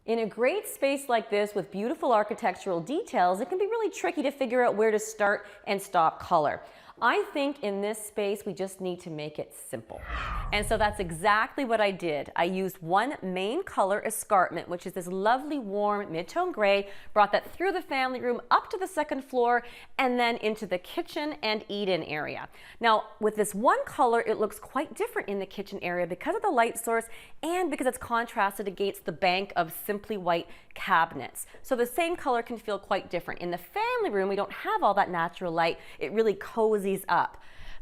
In a great space like this with beautiful architectural details, it can be really tricky to figure out where to start and stop color. I think in this space, we just need to make it simple. And so that's exactly what I did. I used one main color escarpment, which is this lovely warm mid-tone gray, brought that through the family room up to the second floor and then into the kitchen and eat-in area. Now, with this one color, it looks quite different in the kitchen area because of the light source and because it's contrasted against the bank of simply white cabinets. So the same color can feel quite different. In the family room, we don't have all that natural light. It really cozies up.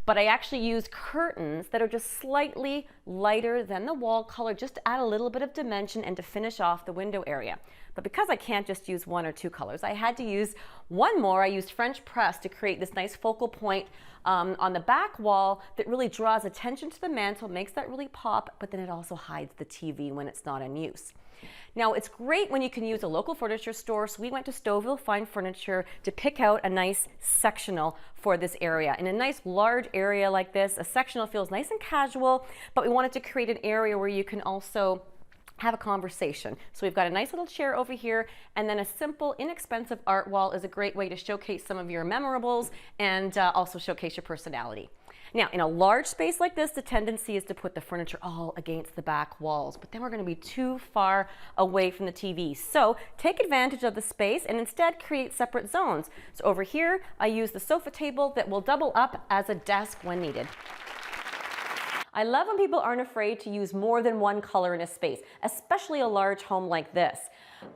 But I actually use curtains that are just slightly lighter than the wall color just to add a little bit of dimension and to finish off the window area. But because I can't just use one or two colors, I had to use one more. I used French press to create this nice focal point on the back wall that really draws attention to the mantle, makes that really pop, but then it also hides the TV when it's not in use. Now, it's great when you can use a local furniture store, so we went to Stouffville Fine Furniture to pick out a nice sectional for this area. In a nice large area like this, a sectional feels nice and casual, but we wanted to create an area where you can also have a conversation. So we've got a nice little chair over here, and then a simple, inexpensive art wall is a great way to showcase some of your memorables and also showcase your personality. Now, in a large space like this, the tendency is to put the furniture all against the back walls, but then we're going to be too far away from the TV. So take advantage of the space and instead create separate zones. So over here, I use the sofa table that will double up as a desk when needed. I love when people aren't afraid to use more than one color in a space, especially a large home like this.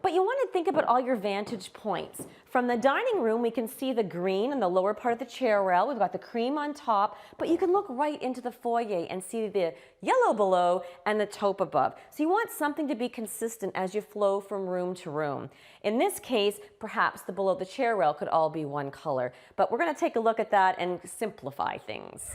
But you want to think about all your vantage points. From the dining room, we can see the green in the lower part of the chair rail. We've got the cream on top, but you can look right into the foyer and see the yellow below and the taupe above. So you want something to be consistent as you flow from room to room. In this case, perhaps the below the chair rail could all be one color, but we're going to take a look at that and simplify things.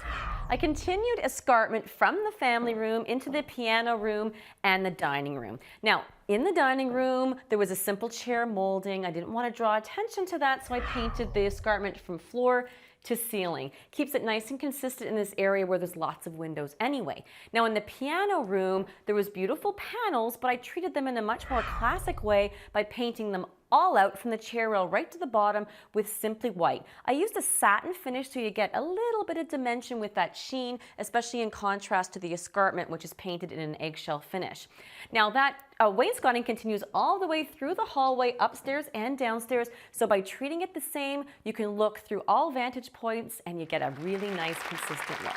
I continued escarpment from the family room into the piano room and the dining room. Now, in the dining room, there was a simple chair molding. I didn't want to draw attention to that, so I painted the escarpment from floor to ceiling. Keeps it nice and consistent in this area where there's lots of windows anyway. Now in the piano room, there was beautiful panels, but I treated them in a much more classic way by painting them all out from the chair rail right to the bottom with simply white. I used a satin finish so you get a little bit of dimension with that sheen, especially in contrast to the escarpment, which is painted in an eggshell finish. Now that wainscoting continues all the way through the hallway, upstairs and downstairs, so by treating it the same, you can look through all vantage points and you get a really nice consistent look.